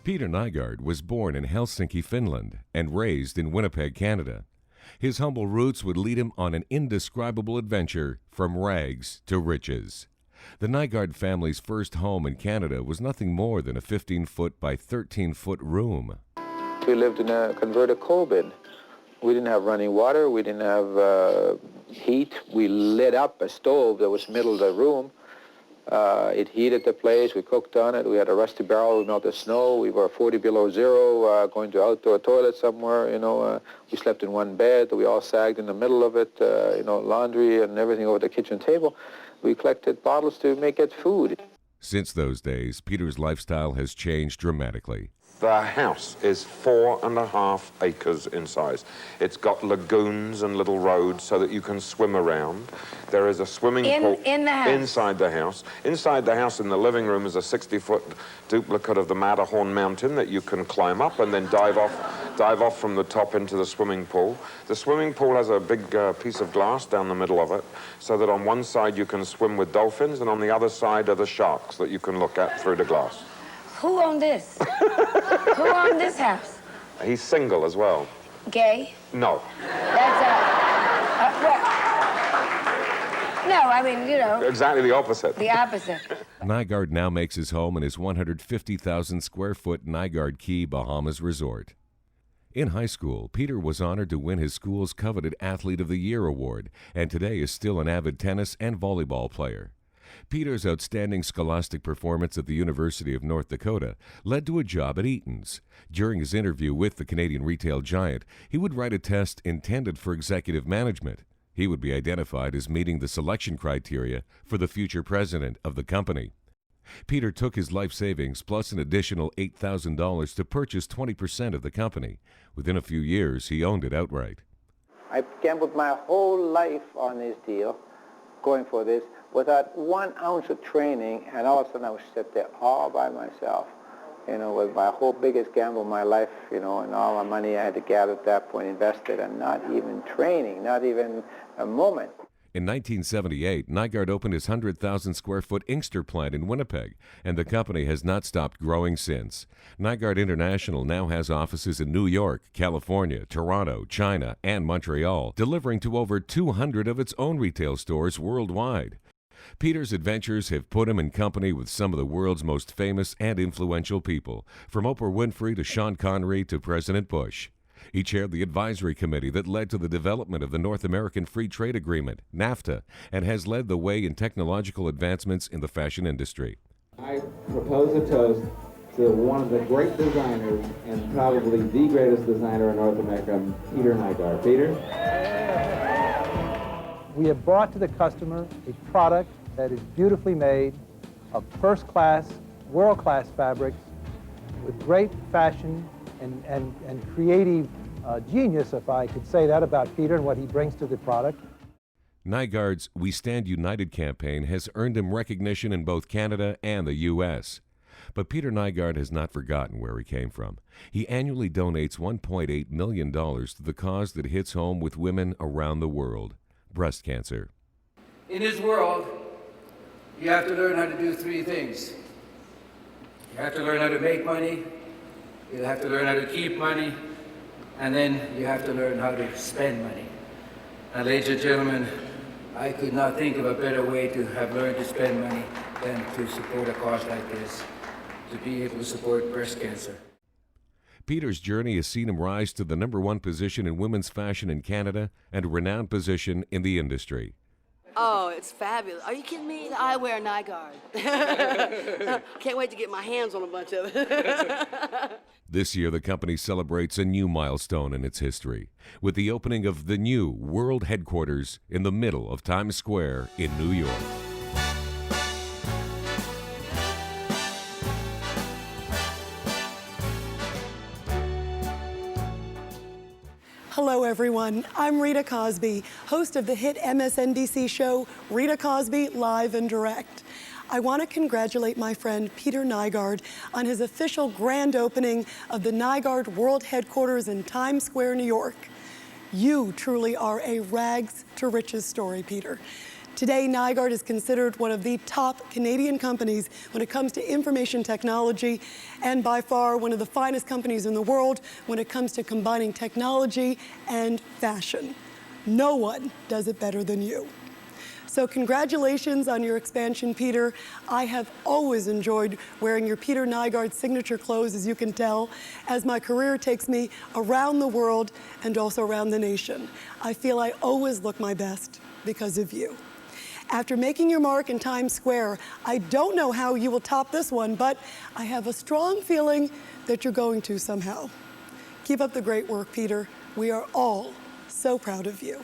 Peter Nygard was born in Helsinki, Finland, and raised in Winnipeg, Canada. His humble roots would lead him on an indescribable adventure from rags to riches. The Nygard family's first home in Canada was nothing more than a 15-foot by 13-foot room. We lived in a converted coal bin. We didn't have running water, we didn't have heat. We lit up a stove that was middle of the room. It heated the place, we cooked on it, we had a rusty barrel, we melted snow, we were 40 below zero, going to outdoor toilet somewhere, we slept in one bed, we all sagged in the middle of it, laundry and everything over the kitchen table. We collected bottles to make it food. Since those days, Peter's lifestyle has changed dramatically. The house is 4.5 acres in size. It's got lagoons and little roads so that you can swim around. There is a swimming pool in the house. Inside the house. Inside the house in the living room is a 60-foot duplicate of the Matterhorn mountain that you can climb up and then dive off from the top into the swimming pool. The swimming pool has a big piece of glass down the middle of it so that on one side you can swim with dolphins and on the other side are the sharks that you can look at through the glass. Who owned this? Who owned this house? He's single as well. Gay? No. That's no, I mean, Exactly the opposite. The opposite. Nygard now makes his home in his 150,000 square foot Nygard Key, Bahamas resort. In high school, Peter was honored to win his school's coveted Athlete of the Year award, and today is still an avid tennis and volleyball player. Peter's outstanding scholastic performance at the University of North Dakota led to a job at Eaton's. During his interview with the Canadian retail giant, he would write a test intended for executive management. He would be identified as meeting the selection criteria for the future president of the company. Peter took his life savings plus an additional $8,000 to purchase 20% of the company. Within a few years, he owned it outright. I gambled my whole life on this deal, going for this, without 1 ounce of training, and all of a sudden I was sit there all by myself, with my whole biggest gamble of my life, and all the money I had to gather at that point invested, and not even training, not even a moment. In 1978, Nygard opened his 100,000 square foot Inkster plant in Winnipeg, and the company has not stopped growing since. Nygard International now has offices in New York, California, Toronto, China, and Montreal, delivering to over 200 of its own retail stores worldwide. Peter's adventures have put him in company with some of the world's most famous and influential people, from Oprah Winfrey to Sean Connery to President Bush. He chaired the advisory committee that led to the development of the North American Free Trade Agreement, NAFTA, and has led the way in technological advancements in the fashion industry. I propose a toast to one of the great designers and probably the greatest designer in North America, Peter Nygard. Peter? We have brought to the customer a product that is beautifully made of first-class, world-class fabrics with great fashion and creative genius, if I could say that about Peter and what he brings to the product. Nygard's We Stand United campaign has earned him recognition in both Canada and the U.S. But Peter Nygard has not forgotten where he came from. He annually donates $1.8 million to the cause that hits home with women around the world: breast cancer. In this world, you have to learn how to do 3 things. You have to learn how to make money, you have to learn how to keep money, and then you have to learn how to spend money. And ladies and gentlemen, I could not think of a better way to have learned to spend money than to support a cause like this, to be able to support breast cancer. Peter's journey has seen him rise to the #1 position in women's fashion in Canada and a renowned position in the industry. Oh, it's fabulous. Are you kidding me? I wear Nygard. Can't wait to get my hands on a bunch of it. This year, the company celebrates a new milestone in its history with the opening of the new world headquarters in the middle of Times Square in New York. Hello, everyone. I'm Rita Cosby, host of the hit MSNBC show, Rita Cosby Live and Direct. I want to congratulate my friend Peter Nygard on his official grand opening of the Nygard World Headquarters in Times Square, New York. You truly are a rags to riches story, Peter. Today, Nygard is considered one of the top Canadian companies when it comes to information technology, and by far one of the finest companies in the world when it comes to combining technology and fashion. No one does it better than you. So congratulations on your expansion, Peter. I have always enjoyed wearing your Peter Nygard signature clothes, as you can tell, as my career takes me around the world and also around the nation. I feel I always look my best because of you. After making your mark in Times Square, I don't know how you will top this one, but I have a strong feeling that you're going to somehow. Keep up the great work, Peter. We are all so proud of you.